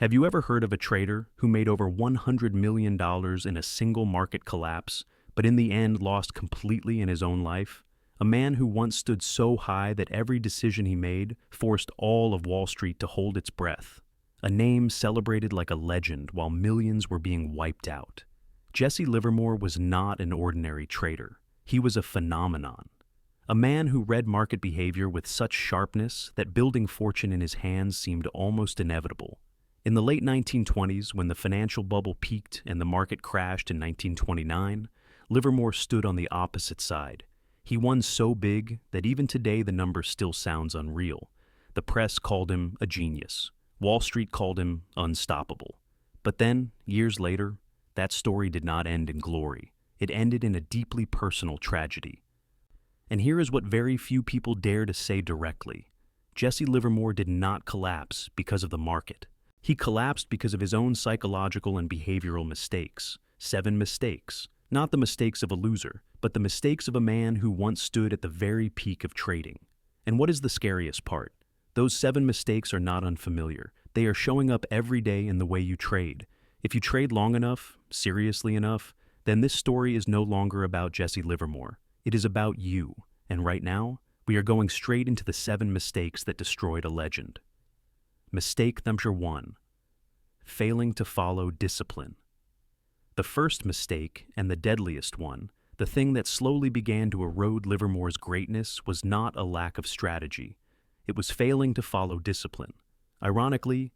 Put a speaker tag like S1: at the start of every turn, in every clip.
S1: Have you ever heard of a trader who made over $100 million in a single market collapse, but in the end lost completely in his own life? A man who once stood so high that every decision he made forced all of Wall Street to hold its breath. A name celebrated like a legend while millions were being wiped out. Jesse Livermore was not an ordinary trader. He was a phenomenon. A man who read market behavior with such sharpness that building fortune in his hands seemed almost inevitable. In the late 1920s, when the financial bubble peaked and the market crashed in 1929, Livermore stood on the opposite side. He won so big that even today the number still sounds unreal. The press called him a genius. Wall Street called him unstoppable. But then, years later, that story did not end in glory. It ended in a deeply personal tragedy. And here is what very few people dare to say directly. Jesse Livermore did not collapse because of the market. He collapsed because of his own psychological and behavioral mistakes. 7 mistakes. Not the mistakes of a loser, but the mistakes of a man who once stood at the very peak of trading. And what is the scariest part? Those 7 mistakes are not unfamiliar. They are showing up every day in the way you trade. If you trade long enough, seriously enough, then this story is no longer about Jesse Livermore. It is about you. And right now, we are going straight into the 7 mistakes that destroyed a legend. Mistake number 1. Failing to follow discipline. The first mistake, and the deadliest one, the thing that slowly began to erode Livermore's greatness, was not a lack of strategy. It was failing to follow discipline. Ironically,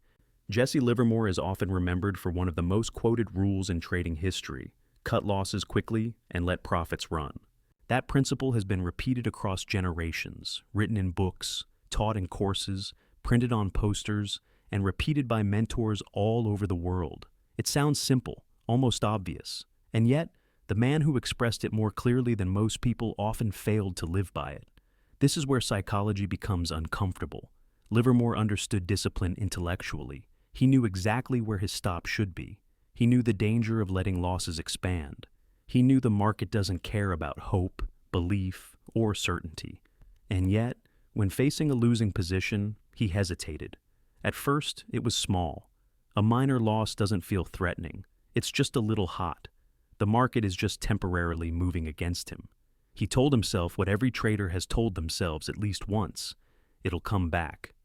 S1: Jesse Livermore is often remembered for one of the most quoted rules in trading history: cut losses quickly and let profits run. That principle has been repeated across generations, written in books, taught in courses, printed on posters, and repeated by mentors all over the world. It sounds simple, almost obvious, and yet, the man who expressed it more clearly than most people often failed to live by it. This is where psychology becomes uncomfortable. Livermore understood discipline intellectually. He knew exactly where his stop should be. He knew the danger of letting losses expand. He knew the market doesn't care about hope, belief, or certainty. And yet, when facing a losing position, he hesitated. At first, it was small. A minor loss doesn't feel threatening. It's just a little hot. The market is just temporarily moving against him. He told himself what every trader has told themselves at least once: it'll come back.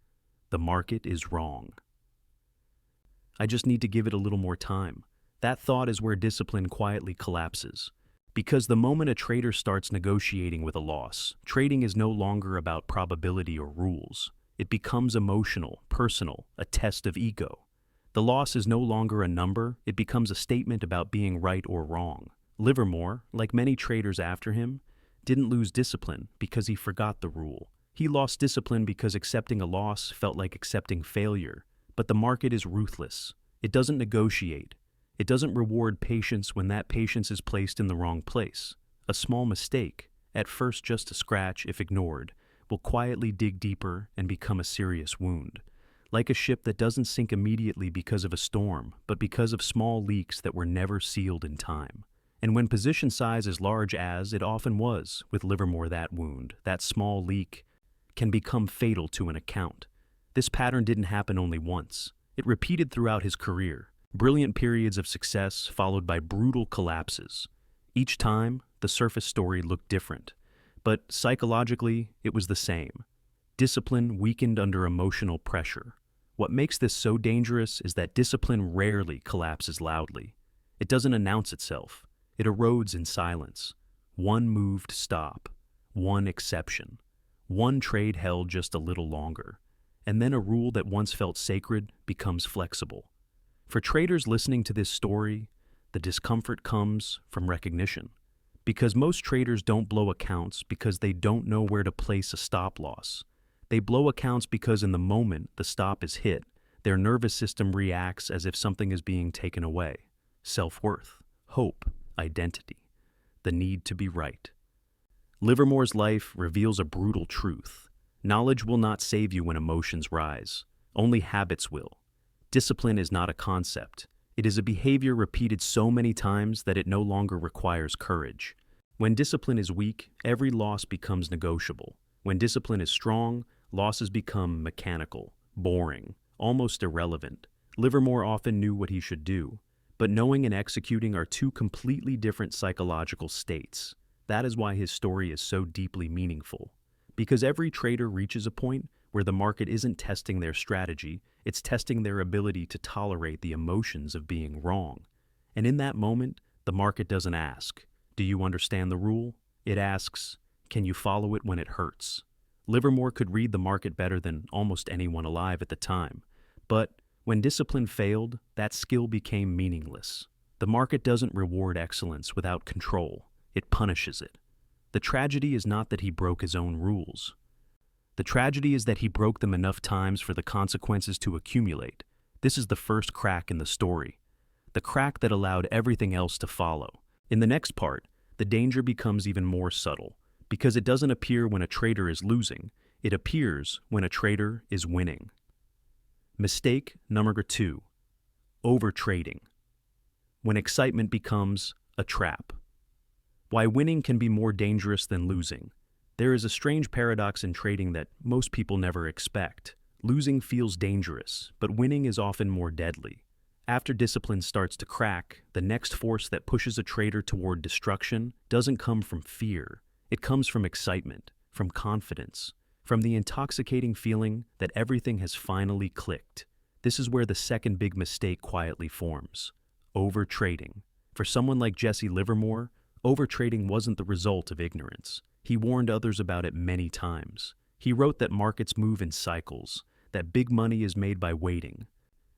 S1: The market is wrong. I just need to give it a little more time. That thought is where discipline quietly collapses. Because the moment a trader starts negotiating with a loss, trading is no longer about probability or rules. It becomes emotional, personal, a test of ego. The loss is no longer a number, it becomes a statement about being right or wrong. Livermore, like many traders after him, didn't lose discipline because he forgot the rule. He lost discipline because accepting a loss felt like accepting failure. But the market is ruthless. It doesn't negotiate. It doesn't reward patience when that patience is placed in the wrong place. A small mistake, at first just a scratch if ignored, will quietly dig deeper and become a serious wound. Like a ship that doesn't sink immediately because of a storm, but because of small leaks that were never sealed in time. And when position size is large, as it often was with Livermore, that wound, that small leak, can become fatal to an account. This pattern didn't happen only once. It repeated throughout his career. Brilliant periods of success followed by brutal collapses. Each time, the surface story looked different, but psychologically, it was the same. Discipline weakened under emotional pressure. What makes this so dangerous is that discipline rarely collapses loudly. It doesn't announce itself. It erodes in silence. One moved stop, one exception, one trade held just a little longer, and then a rule that once felt sacred becomes flexible. For traders listening to this story, the discomfort comes from recognition. Because most traders don't blow accounts because they don't know where to place a stop loss. They blow accounts because in the moment the stop is hit, their nervous system reacts as if something is being taken away. Self-worth, hope, identity, the need to be right. Livermore's life reveals a brutal truth. Knowledge will not save you when emotions rise. Only habits will. Discipline is not a concept. It is a behavior repeated so many times that it no longer requires courage. When discipline is weak, every loss becomes negotiable. When discipline is strong, losses become mechanical, boring, almost irrelevant. Livermore often knew what he should do, but knowing and executing are two completely different psychological states. That is why his story is so deeply meaningful. Because every trader reaches a point where the market isn't testing their strategy, it's testing their ability to tolerate the emotions of being wrong. And in that moment, the market doesn't ask, "Do you understand the rule?" It asks, "Can you follow it when it hurts?" Livermore could read the market better than almost anyone alive at the time. But when discipline failed, that skill became meaningless. The market doesn't reward excellence without control. It punishes it. The tragedy is not that he broke his own rules. The tragedy is that he broke them enough times for the consequences to accumulate. This is the first crack in the story. The crack that allowed everything else to follow. In the next part, the danger becomes even more subtle, because it doesn't appear when a trader is losing, it appears when a trader is winning. Mistake number 2, overtrading. When excitement becomes a trap. Why winning can be more dangerous than losing. There is a strange paradox in trading that most people never expect. Losing feels dangerous, but winning is often more deadly. After discipline starts to crack, the next force that pushes a trader toward destruction doesn't come from fear. It comes from excitement, from confidence, from the intoxicating feeling that everything has finally clicked. This is where the second big mistake quietly forms: overtrading. For someone like Jesse Livermore, overtrading wasn't the result of ignorance. He warned others about it many times. He wrote that markets move in cycles, that big money is made by waiting,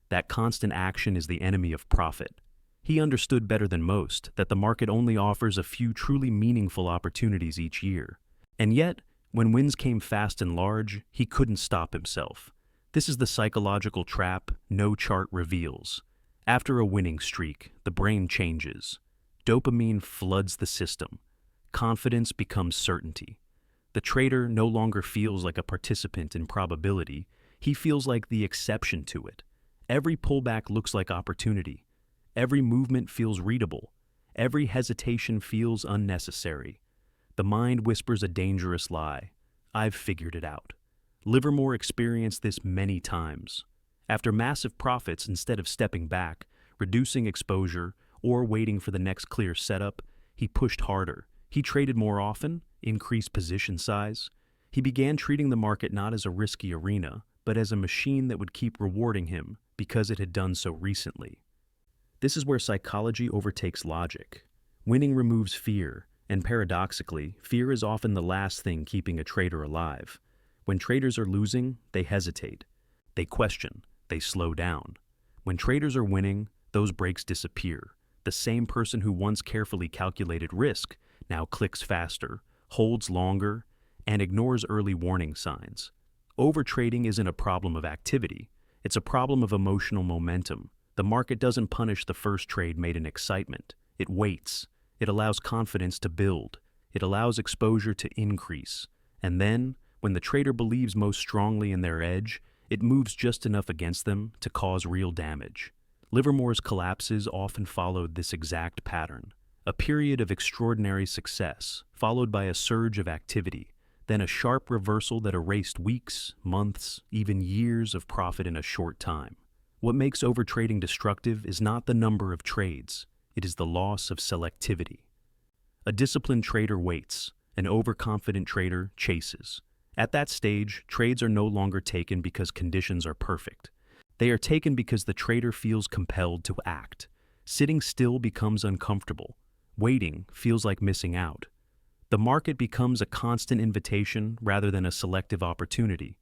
S1: that constant action is the enemy of profit. He understood better than most that the market only offers a few truly meaningful opportunities each year. And yet, when wins came fast and large, he couldn't stop himself. This is the psychological trap no chart reveals. After a winning streak, the brain changes. Dopamine floods the system. Confidence becomes certainty. The trader no longer feels like a participant in probability. He feels like the exception to it. Every pullback looks like opportunity. Every movement feels readable. Every hesitation feels unnecessary. The mind whispers a dangerous lie. "I've figured it out." Livermore experienced this many times. After massive profits, instead of stepping back, reducing exposure, or waiting for the next clear setup, he pushed harder. He traded more often, increased position size. He began treating the market not as a risky arena, but as a machine that would keep rewarding him because it had done so recently. This is where psychology overtakes logic. Winning removes fear, and paradoxically, fear is often the last thing keeping a trader alive. When traders are losing, they hesitate. They question. They slow down. When traders are winning, those breaks disappear. The same person who once carefully calculated risk now clicks faster, holds longer, and ignores early warning signs. Overtrading isn't a problem of activity. It's a problem of emotional momentum. The market doesn't punish the first trade made in excitement. It waits. It allows confidence to build. It allows exposure to increase. And then, when the trader believes most strongly in their edge, it moves just enough against them to cause real damage. Livermore's collapses often followed this exact pattern. A period of extraordinary success, followed by a surge of activity, then a sharp reversal that erased weeks, months, even years of profit in a short time. What makes overtrading destructive is not the number of trades, it is the loss of selectivity. A disciplined trader waits, an overconfident trader chases. At that stage, trades are no longer taken because conditions are perfect. They are taken because the trader feels compelled to act. Sitting still becomes uncomfortable. Waiting feels like missing out. The market becomes a constant invitation rather than a selective opportunity.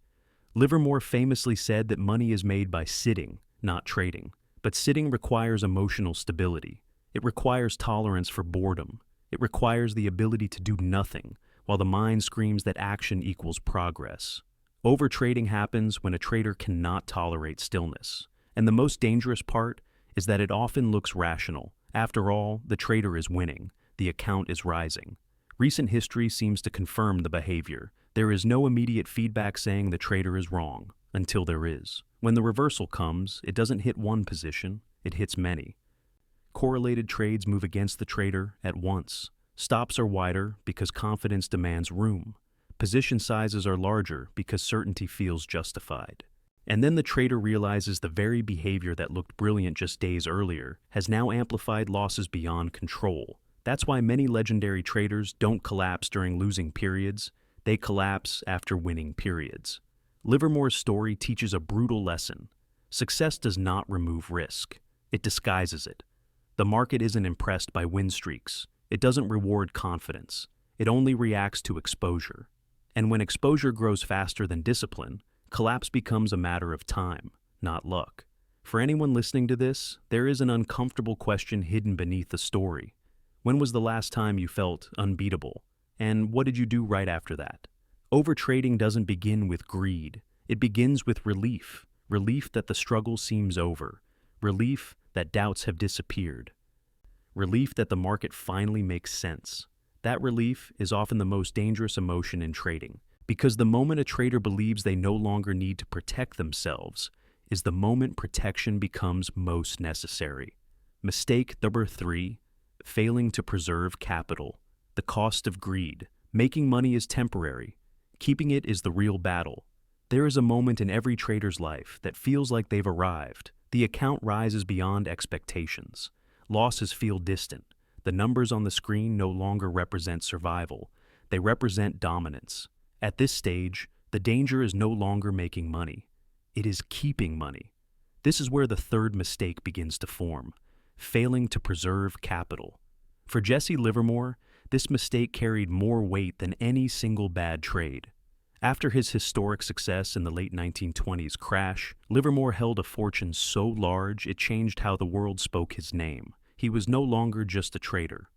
S1: Livermore famously said that money is made by sitting, not trading. But sitting requires emotional stability. It requires tolerance for boredom. It requires the ability to do nothing, while the mind screams that action equals progress. Overtrading happens when a trader cannot tolerate stillness. And the most dangerous part is that it often looks rational. After all, the trader is winning. The account is rising. Recent history seems to confirm the behavior. There is no immediate feedback saying the trader is wrong, until there is. When the reversal comes, it doesn't hit one position, it hits many. Correlated trades move against the trader at once. Stops are wider because confidence demands room. Position sizes are larger because certainty feels justified. And then the trader realizes the very behavior that looked brilliant just days earlier has now amplified losses beyond control. That's why many legendary traders don't collapse during losing periods, they collapse after winning periods. Livermore's story teaches a brutal lesson. Success does not remove risk, it disguises it. The market isn't impressed by win streaks, it doesn't reward confidence, it only reacts to exposure. And when exposure grows faster than discipline, collapse becomes a matter of time, not luck. For anyone listening to this, there is an uncomfortable question hidden beneath the story. When was the last time you felt unbeatable? And what did you do right after that? Overtrading doesn't begin with greed. It begins with relief. Relief that the struggle seems over. Relief that doubts have disappeared. Relief that the market finally makes sense. That relief is often the most dangerous emotion in trading, because the moment a trader believes they no longer need to protect themselves is the moment protection becomes most necessary. Mistake number 3, failing to preserve capital. The cost of greed. Making money is temporary. Keeping it is the real battle. There is a moment in every trader's life that feels like they've arrived. The account rises beyond expectations. Losses feel distant. The numbers on the screen no longer represent survival. They represent dominance. At this stage, the danger is no longer making money. It is keeping money. This is where the third mistake begins to form, failing to preserve capital. For Jesse Livermore, this mistake carried more weight than any single bad trade. After his historic success in the late 1920s crash, Livermore held a fortune so large it changed how the world spoke his name. He was no longer just a trader.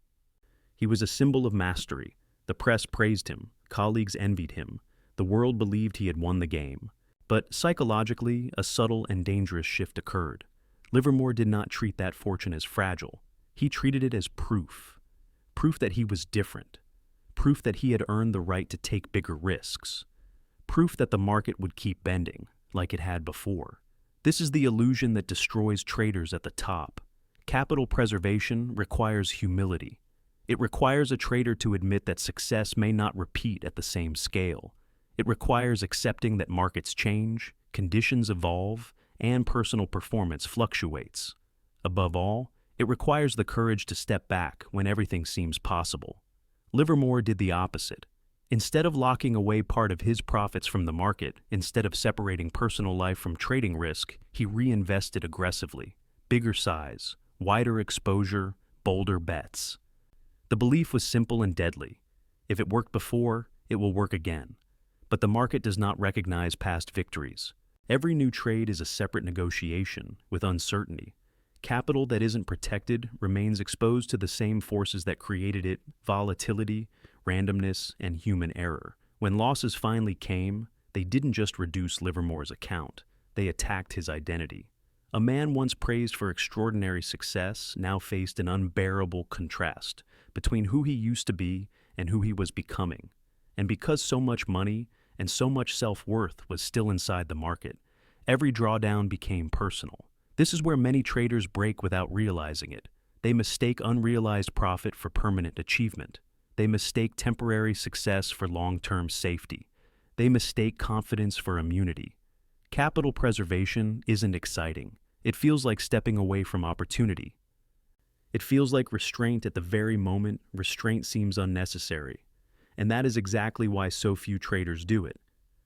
S1: He was a symbol of mastery. The press praised him, colleagues envied him, the world believed he had won the game. But psychologically, a subtle and dangerous shift occurred. Livermore did not treat that fortune as fragile. He treated it as proof. Proof that he was different. Proof that he had earned the right to take bigger risks. Proof that the market would keep bending, like it had before. This is the illusion that destroys traders at the top. Capital preservation requires humility. It requires a trader to admit that success may not repeat at the same scale. It requires accepting that markets change, conditions evolve, and personal performance fluctuates. Above all, it requires the courage to step back when everything seems possible. Livermore did the opposite. Instead of locking away part of his profits from the market, instead of separating personal life from trading risk, he reinvested aggressively. Bigger size, wider exposure, bolder bets. The belief was simple and deadly. If it worked before, it will work again. But the market does not recognize past victories. Every new trade is a separate negotiation with uncertainty. Capital that isn't protected remains exposed to the same forces that created it: volatility, randomness, and human error. When losses finally came, they didn't just reduce Livermore's account, they attacked his identity. A man once praised for extraordinary success now faced an unbearable contrast between who he used to be and who he was becoming. And because so much money and so much self-worth was still inside the market, every drawdown became personal. This is where many traders break without realizing it. They mistake unrealized profit for permanent achievement. They mistake temporary success for long-term safety. They mistake confidence for immunity. Capital preservation isn't exciting. It feels like stepping away from opportunity. It feels like restraint at the very moment restraint seems unnecessary. And that is exactly why so few traders do it.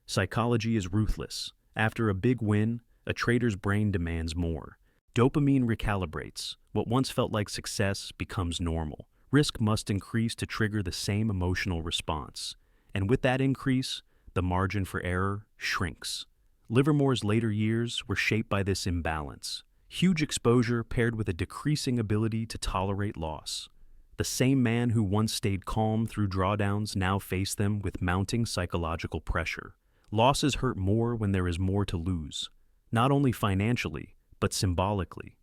S1: Psychology is ruthless. After a big win, a trader's brain demands more. Dopamine recalibrates. What once felt like success becomes normal. Risk must increase to trigger the same emotional response. And with that increase, the margin for error shrinks. Livermore's later years were shaped by this imbalance. Huge exposure paired with a decreasing ability to tolerate loss. The same man who once stayed calm through drawdowns now faced them with mounting psychological pressure. Losses hurt more when there is more to lose, not only financially, but symbolically.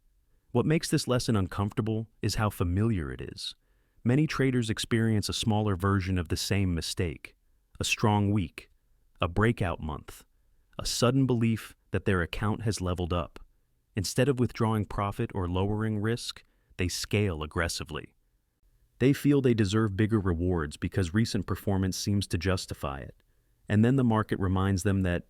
S1: What makes this lesson uncomfortable is how familiar it is. Many traders experience a smaller version of the same mistake: a strong week, a breakout month, a sudden belief that their account has leveled up. Instead of withdrawing profit or lowering risk, they scale aggressively. They feel they deserve bigger rewards because recent performance seems to justify it. And then the market reminds them that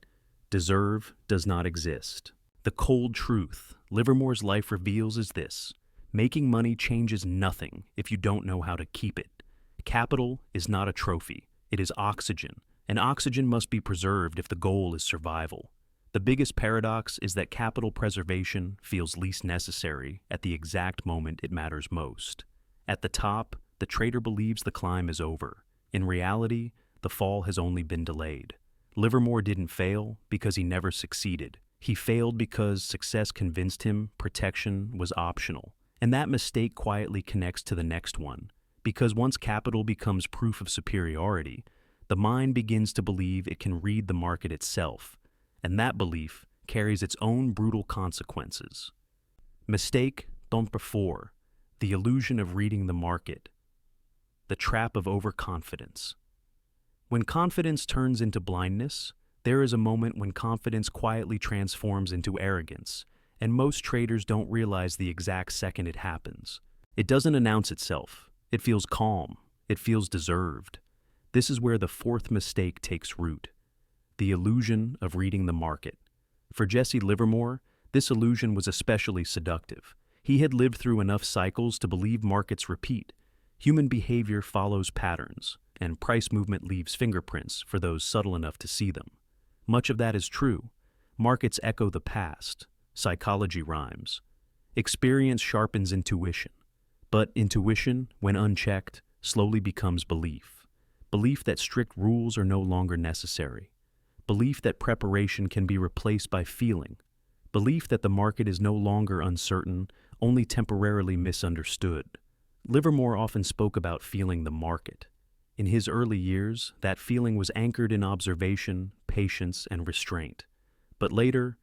S1: Deserve does not exist. The cold truth Livermore's life reveals is this: making money changes nothing if you don't know how to keep it. Capital is not a trophy, it is oxygen, and oxygen must be preserved if the goal is survival. The biggest paradox is that capital preservation feels least necessary at the exact moment it matters most. At the top, the trader believes the climb is over. In reality, the fall has only been delayed. Livermore didn't fail because he never succeeded. He failed because success convinced him protection was optional. And that mistake quietly connects to the next one. Because once capital becomes proof of superiority, the mind begins to believe it can read the market itself. And that belief carries its own brutal consequences. Mistake number 4. The illusion of reading the market. The trap of overconfidence. When confidence turns into blindness, there is a moment when confidence quietly transforms into arrogance, and most traders don't realize the exact second it happens. It doesn't announce itself. It feels calm. It feels deserved. This is where the fourth mistake takes root: the illusion of reading the market. For Jesse Livermore, this illusion was especially seductive. He had lived through enough cycles to believe markets repeat. Human behavior follows patterns, and price movement leaves fingerprints for those subtle enough to see them. Much of that is true. Markets echo the past. Psychology rhymes. Experience sharpens intuition. But intuition, when unchecked, slowly becomes belief. Belief that strict rules are no longer necessary. Belief that preparation can be replaced by feeling. Belief that the market is no longer uncertain, only temporarily misunderstood. Livermore often spoke about feeling the market. In his early years, that feeling was anchored in observation, patience, and restraint. But later,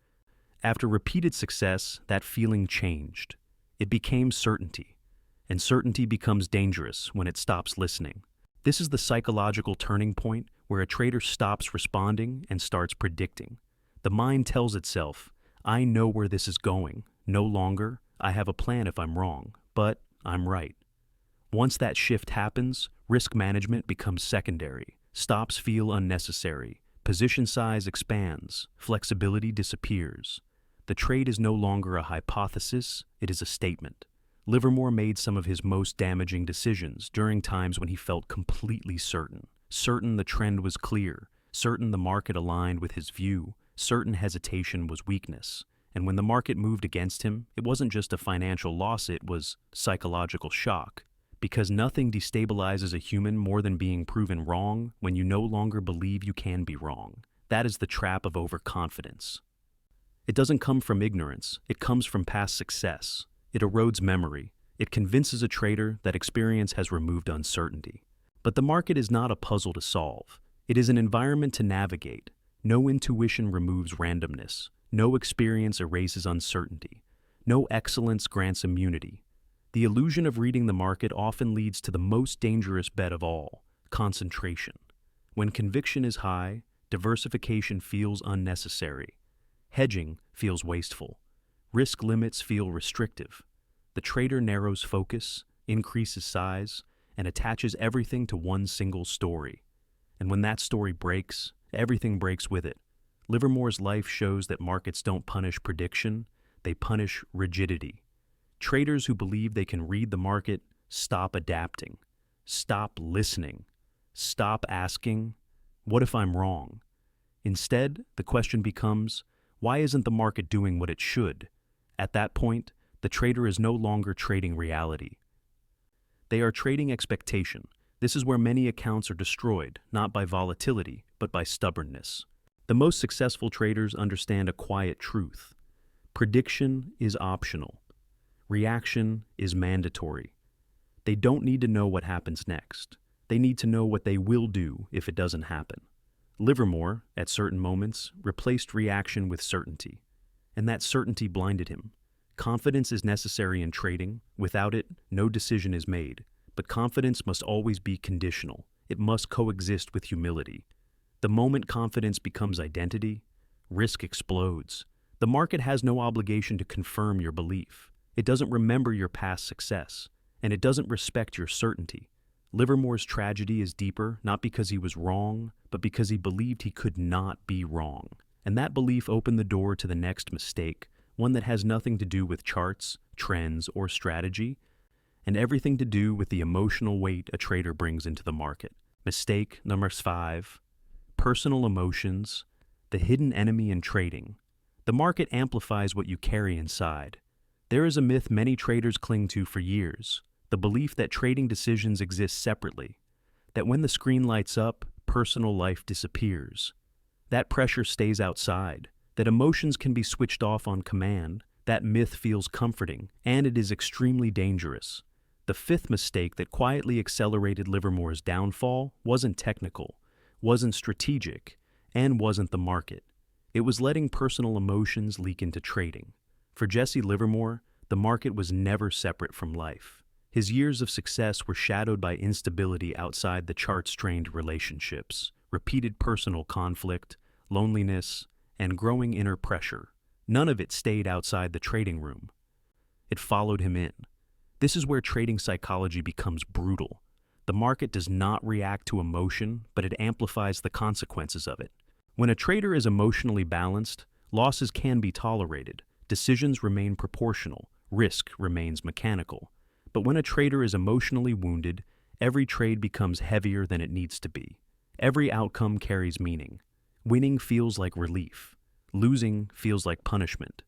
S1: after repeated success, that feeling changed. It became certainty, and certainty becomes dangerous when it stops listening. This is the psychological turning point where a trader stops responding and starts predicting. The mind tells itself, "I know where this is going. No longer, I have a plan if I'm wrong, but I'm right." Once that shift happens, risk management becomes secondary. Stops feel unnecessary. Position size expands. Flexibility disappears. The trade is no longer a hypothesis, it is a statement. Livermore made some of his most damaging decisions during times when he felt completely certain. Certain the trend was clear. Certain the market aligned with his view. Certain hesitation was weakness. And when the market moved against him, it wasn't just a financial loss, it was psychological shock. Because nothing destabilizes a human more than being proven wrong when you no longer believe you can be wrong. That is the trap of overconfidence. It doesn't come from ignorance, it comes from past success. It erodes memory. It convinces a trader that experience has removed uncertainty. But the market is not a puzzle to solve. It is an environment to navigate. No intuition removes randomness. No experience erases uncertainty. No excellence grants immunity. The illusion of reading the market often leads to the most dangerous bet of all: concentration. When conviction is high, diversification feels unnecessary. Hedging feels wasteful. Risk limits feel restrictive. The trader narrows focus, increases size, and attaches everything to one single story. And when that story breaks, everything breaks with it. Livermore's life shows that markets don't punish prediction, they punish rigidity. Traders who believe they can read the market stop adapting, stop listening, stop asking, "What if I'm wrong?" Instead, the question becomes, why isn't the market doing what it should? At that point, the trader is no longer trading reality. They are trading expectation. This is where many accounts are destroyed, not by volatility, but by stubbornness. The most successful traders understand a quiet truth. Prediction is optional. Reaction is mandatory. They don't need to know what happens next. They need to know what they will do if it doesn't happen. Livermore, at certain moments, replaced reaction with certainty, and that certainty blinded him. Confidence is necessary in trading. Without it, no decision is made. But confidence must always be conditional. It must coexist with humility. The moment confidence becomes identity, risk explodes. The market has no obligation to confirm your belief. It doesn't remember your past success, and it doesn't respect your certainty. Livermore's tragedy is deeper, not because he was wrong, but because he believed he could not be wrong. And that belief opened the door to the next mistake, one that has nothing to do with charts, trends, or strategy, and everything to do with the emotional weight a trader brings into the market. Mistake number 5, personal emotions, the hidden enemy in trading. The market amplifies what you carry inside. There is a myth many traders cling to for years, the belief that trading decisions exist separately, that when the screen lights up, personal life disappears. That pressure stays outside, that emotions can be switched off on command. That myth feels comforting, and it is extremely dangerous. The 5th mistake that quietly accelerated Livermore's downfall wasn't technical, wasn't strategic, and wasn't the market. It was letting personal emotions leak into trading. For Jesse Livermore, the market was never separate from life. His years of success were shadowed by instability outside the chart-strained relationships, repeated personal conflict, loneliness, and growing inner pressure. None of it stayed outside the trading room. It followed him in. This is where trading psychology becomes brutal. The market does not react to emotion, but it amplifies the consequences of it. When a trader is emotionally balanced, losses can be tolerated, decisions remain proportional, risk remains mechanical. But when a trader is emotionally wounded, every trade becomes heavier than it needs to be. Every outcome carries meaning. Winning feels like relief. Losing feels like punishment.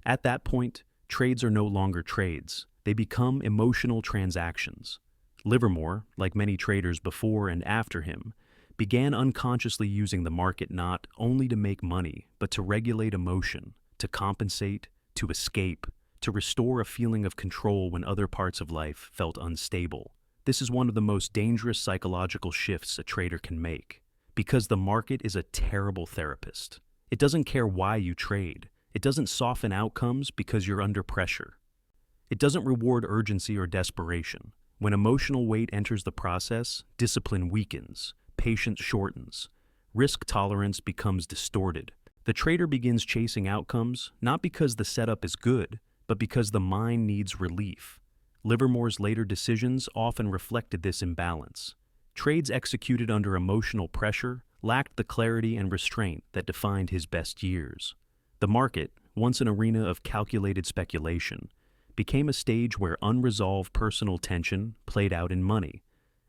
S1: At that point, trades are no longer trades. They become emotional transactions. Livermore, like many traders before and after him, began unconsciously using the market not only to make money, but to regulate emotion, to compensate, to escape, to restore a feeling of control when other parts of life felt unstable. This is one of the most dangerous psychological shifts a trader can make, because the market is a terrible therapist. It doesn't care why you trade. It doesn't soften outcomes because you're under pressure. It doesn't reward urgency or desperation. When emotional weight enters the process, discipline weakens, patience shortens, risk tolerance becomes distorted. The trader begins chasing outcomes not because the setup is good, but because the mind needs relief. Livermore's later decisions often reflected this imbalance. Trades executed under emotional pressure lacked the clarity and restraint that defined his best years. The market, once an arena of calculated speculation, became a stage where unresolved personal tension played out in money,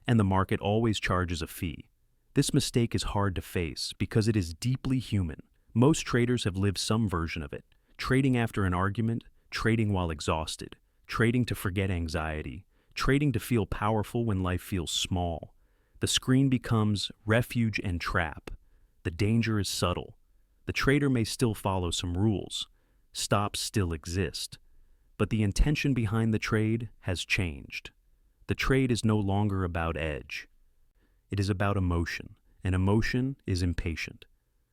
S1: and the market always charges a fee. This mistake is hard to face because it is deeply human. Most traders have lived some version of it, trading after an argument, trading while exhausted, trading to forget anxiety, trading to feel powerful when life feels small. The screen becomes refuge and trap. The danger is subtle. The trader may still follow some rules. Stops still exist. But the intention behind the trade has changed. The trade is no longer about edge. It is about emotion, and emotion is impatient.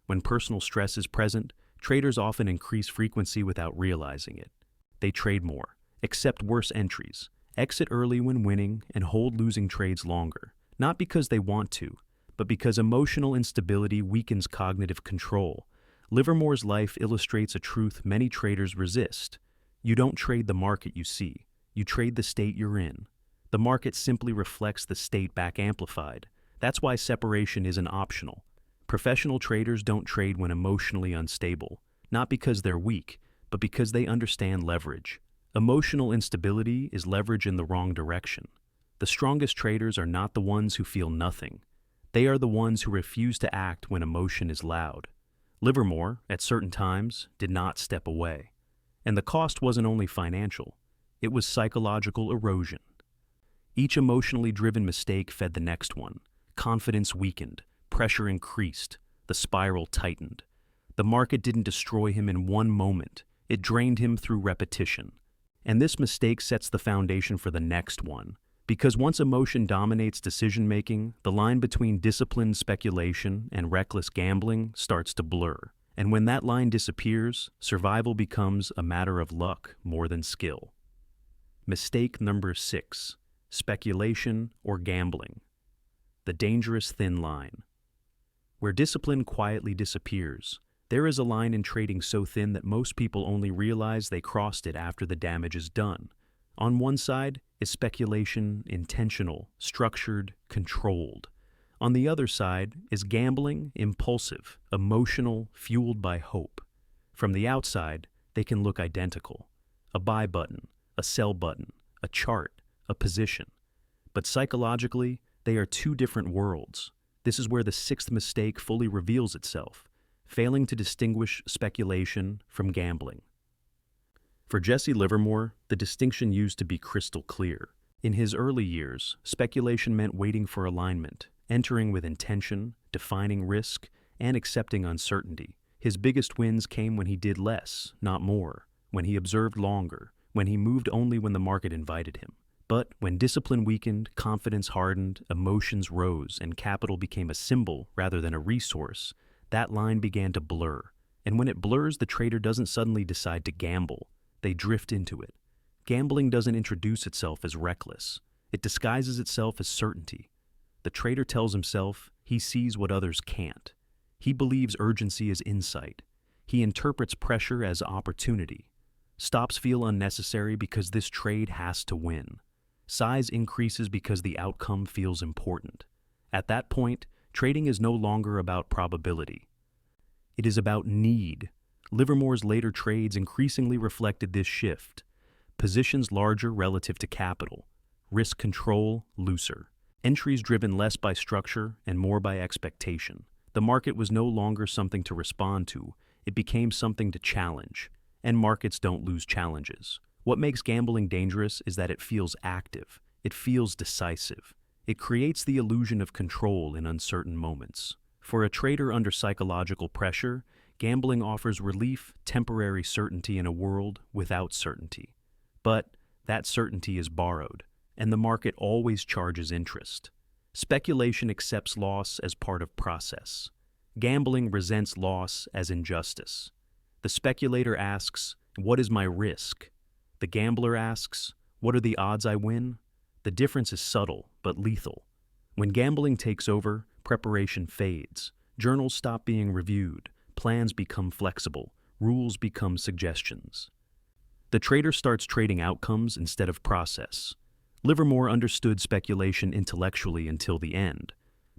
S1: When personal stress is present, traders often increase frequency without realizing it. They trade more, accept worse entries, exit early when winning, and hold losing trades longer, not because they want to, but because emotional instability weakens cognitive control. Livermore's life illustrates a truth many traders resist. You don't trade the market you see, you trade the state you're in. The market simply reflects the state back amplified. That's why separation isn't optional. Professional traders don't trade when emotionally unstable, not because they're weak, but because they understand leverage. Emotional instability is leverage in the wrong direction. The strongest traders are not the ones who feel nothing. They are the ones who refuse to act when emotion is loud. Livermore, at certain times, did not step away. And the cost wasn't only financial, it was psychological erosion. Each emotionally driven mistake fed the next one. Confidence weakened, pressure increased, the spiral tightened. The market didn't destroy him in one moment, it drained him through repetition. And this mistake sets the foundation for the next one. Because once emotion dominates decision-making, the line between disciplined speculation and reckless gambling starts to blur. And when that line disappears, survival becomes a matter of luck more than skill. Mistake number 6, speculation or gambling. The dangerous thin line. Where discipline quietly disappears, there is a line in trading so thin that most people only realize they crossed it after the damage is done. On one side is speculation, intentional, structured, controlled. On the other side is gambling, impulsive, emotional, fueled by hope. From the outside, they can look identical. A buy button, a sell button, a chart, a position. But psychologically, they are two different worlds. This is where the sixth mistake fully reveals itself, failing to distinguish speculation from gambling. For Jesse Livermore, the distinction used to be crystal clear. In his early years, speculation meant waiting for alignment, entering with intention, defining risk, and accepting uncertainty. His biggest wins came when he did less, not more, when he observed longer, when he moved only when the market invited him. But when discipline weakened, confidence hardened, emotions rose, and capital became a symbol rather than a resource, that line began to blur. And when it blurs, the trader doesn't suddenly decide to gamble. They drift into it. Gambling doesn't introduce itself as reckless. It disguises itself as certainty. The trader tells himself he sees what others can't. He believes urgency is insight. He interprets pressure as opportunity. Stops feel unnecessary because this trade has to win. Size increases because the outcome feels important. At that point, trading is no longer about probability. It is about need. Livermore's later trades increasingly reflected this shift. Positions larger relative to capital. Risk control looser. Entries driven less by structure and more by expectation. The market was no longer something to respond to. It became something to challenge. And markets don't lose challenges. What makes gambling dangerous is that it feels active. It feels decisive. It creates the illusion of control in uncertain moments. For a trader under psychological pressure, gambling offers relief, temporary certainty in a world without certainty. But that certainty is borrowed, and the market always charges interest. Speculation accepts loss as part of process. Gambling resents loss as injustice. The speculator asks, "What is my risk?" The gambler asks, "What are the odds I win?" The difference is subtle but lethal. When gambling takes over, preparation fades. Journals stop being reviewed. Plans become flexible. Rules become suggestions. The trader starts trading outcomes instead of process. Livermore understood speculation intellectually until the end.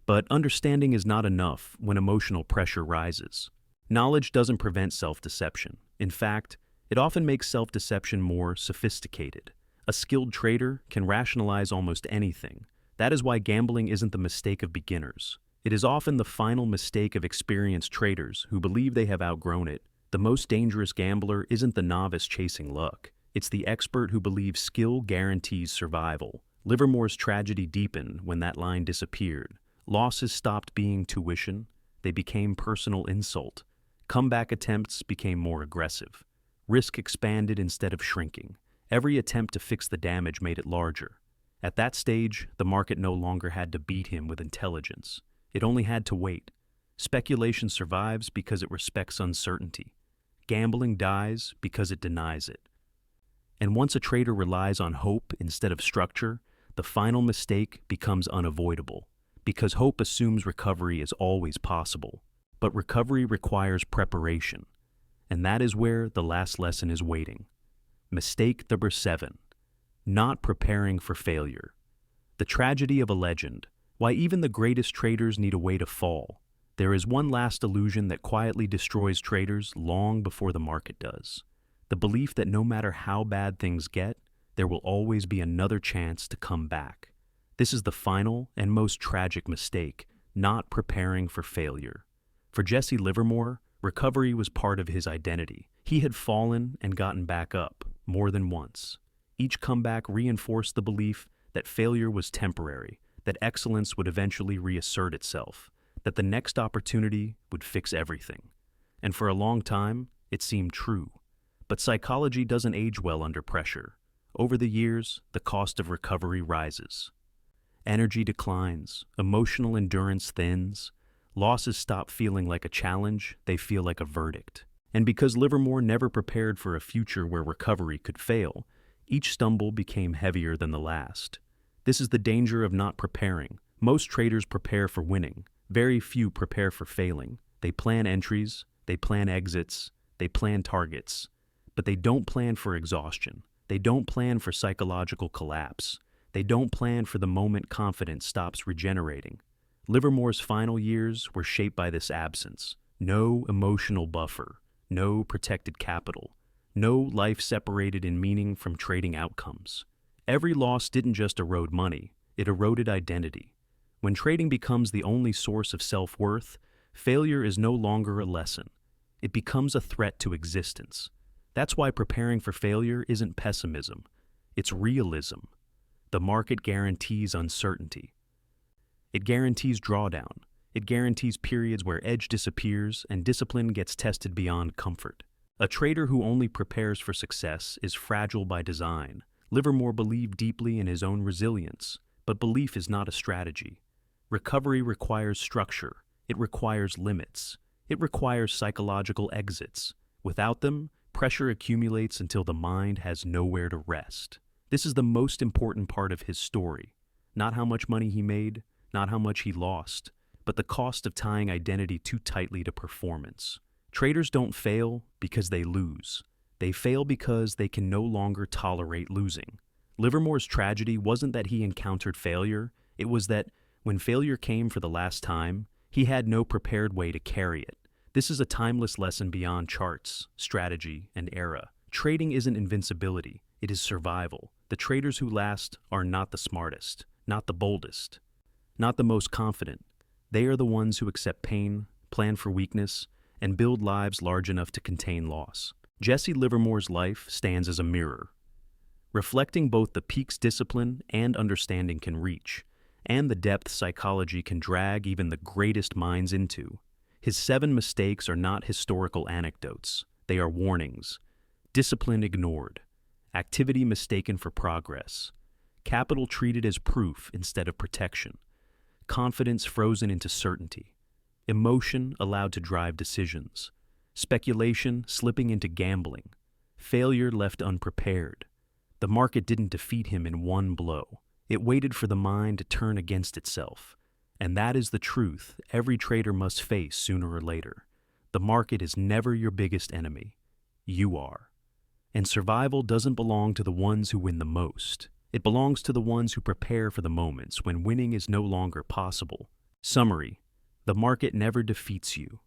S1: But understanding is not enough when emotional pressure rises. Knowledge doesn't prevent self-deception. In fact, it often makes self-deception more sophisticated. A skilled trader can rationalize almost anything. That is why gambling isn't the mistake of beginners. It is often the final mistake of experienced traders who believe they have outgrown it. The most dangerous gambler isn't the novice chasing luck. It's the expert who believes skill guarantees survival. Livermore's tragedy deepened when that line disappeared. Losses stopped being tuition. They became personal insult. Comeback attempts became more aggressive. Risk expanded instead of shrinking. Every attempt to fix the damage made it larger. At that stage, the market no longer had to beat him with intelligence. It only had to wait. Speculation survives because it respects uncertainty. Gambling dies because it denies it. And once a trader relies on hope instead of structure, the final mistake becomes unavoidable, because hope assumes recovery is always possible. But recovery requires preparation, and that is where the last lesson is waiting. Mistake number 7, not preparing for failure. The tragedy of a legend, why even the greatest traders need a way to fall. There is one last illusion that quietly destroys traders long before the market does. The belief that no matter how bad things get, there will always be another chance to come back. This is the final and most tragic mistake, not preparing for failure. For Jesse Livermore, recovery was part of his identity. He had fallen and gotten back up more than once. Each comeback reinforced the belief that failure was temporary, that excellence would eventually reassert itself, that the next opportunity would fix everything. And for a long time, it seemed true. But psychology doesn't age well under pressure. Over the years, the cost of recovery rises. Energy declines, emotional endurance thins, losses stop feeling like a challenge, they feel like a verdict. And because Livermore never prepared for a future where recovery could fail, each stumble became heavier than the last. This is the danger of not preparing. Most traders prepare for winning. Very few prepare for failing. They plan entries, they plan exits, they plan targets. But they don't plan for exhaustion. They don't plan for psychological collapse. They don't plan for the moment confidence stops regenerating. Livermore's final years were shaped by this absence. No emotional buffer, no protected capital, no life separated in meaning from trading outcomes. Every loss didn't just erode money, it eroded identity. When trading becomes the only source of self-worth, failure is no longer a lesson. It becomes a threat to existence. That's why preparing for failure isn't pessimism, it's realism. The market guarantees uncertainty. It guarantees drawdown. It guarantees periods where edge disappears and discipline gets tested beyond comfort. A trader who only prepares for success is fragile by design. Livermore believed deeply in his own resilience, but belief is not a strategy. Recovery requires structure. It requires limits. It requires psychological exits. Without them, pressure accumulates until the mind has nowhere to rest. This is the most important part of his story. Not how much money he made, not how much he lost, but the cost of tying identity too tightly to performance. Traders don't fail because they lose. They fail because they can no longer tolerate losing. Livermore's tragedy wasn't that he encountered failure, it was that when failure came for the last time, he had no prepared way to carry it. This is a timeless lesson beyond charts, strategy, and era. Trading isn't invincibility, it is survival. The traders who last are not the smartest, not the boldest, not the most confident. They are the ones who accept pain, plan for weakness, and build lives large enough to contain loss. Jesse Livermore's life stands as a mirror, reflecting both the peaks discipline and understanding can reach, and the depth psychology can drag even the greatest minds into. His 7 mistakes are not historical anecdotes, they are warnings. Discipline ignored, activity mistaken for progress, capital treated as proof instead of protection, confidence frozen into certainty, emotion allowed to drive decisions, speculation slipping into gambling, failure left unprepared. The market didn't defeat him in one blow. It waited for the mind to turn against itself. And that is the truth every trader must face sooner or later. The market is never your biggest enemy. You are. And survival doesn't belong to the ones who win the most. It belongs to the ones who prepare for the moments when winning is no longer possible. Summary: the market never defeats you.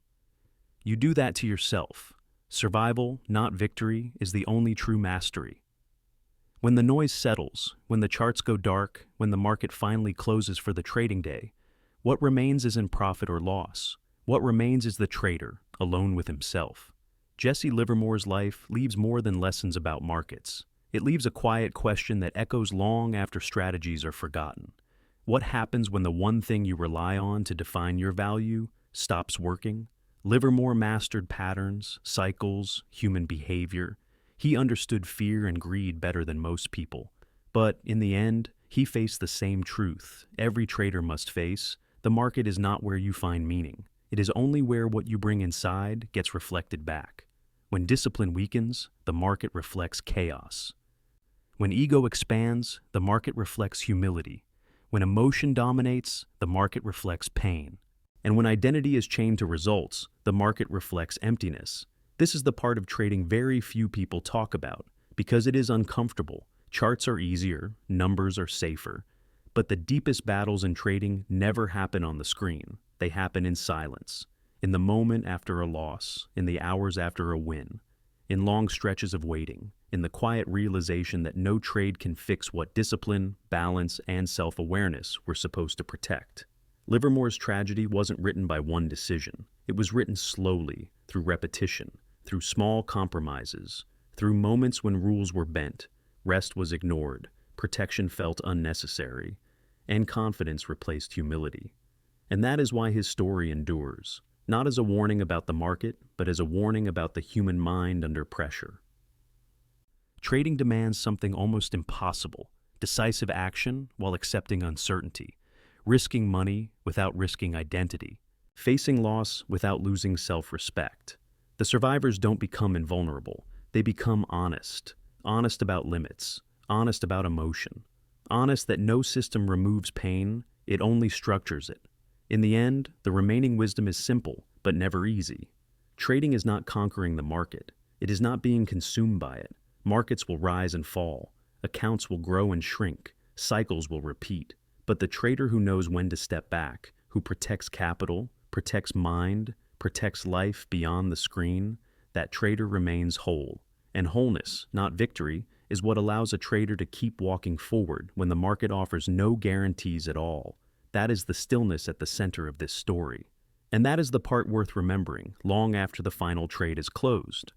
S1: You do that to yourself. Survival, not victory, is the only true mastery. When the noise settles, when the charts go dark, when the market finally closes for the trading day, what remains isn't profit or loss. What remains is the trader, alone with himself. Jesse Livermore's life leaves more than lessons about markets. It leaves a quiet question that echoes long after strategies are forgotten. What happens when the one thing you rely on to define your value stops working? Livermore mastered patterns, cycles, human behavior. He understood fear and greed better than most people. But in the end, he faced the same truth every trader must face. The market is not where you find meaning. It is only where what you bring inside gets reflected back. When discipline weakens, the market reflects chaos. When ego expands, the market reflects humility. When emotion dominates, the market reflects pain. And when identity is chained to results, the market reflects emptiness. This is the part of trading very few people talk about, because it is uncomfortable. Charts are easier, numbers are safer. But the deepest battles in trading never happen on the screen. They happen in silence, in the moment after a loss, in the hours after a win, in long stretches of waiting, in the quiet realization that no trade can fix what discipline, balance, and self-awareness were supposed to protect. Livermore's tragedy wasn't written by one decision. It was written slowly, through repetition, through small compromises, through moments when rules were bent, rest was ignored, protection felt unnecessary, and confidence replaced humility. And that is why his story endures, not as a warning about the market, but as a warning about the human mind under pressure. Trading demands something almost impossible: decisive action while accepting uncertainty, risking money without risking identity, facing loss without losing self-respect. The survivors don't become invulnerable, they become honest. Honest about limits, honest about emotion, honest that no system removes pain, it only structures it. In the end, the remaining wisdom is simple, but never easy. Trading is not conquering the market. It is not being consumed by it. Markets will rise and fall. Accounts will grow and shrink. Cycles will repeat. But the trader who knows when to step back, who protects capital, protects mind, protects life beyond the screen, that trader remains whole. And wholeness, not victory, is what allows a trader to keep walking forward when the market offers no guarantees at all. That is the stillness at the center of this story. And that is the part worth remembering long after the final trade is closed.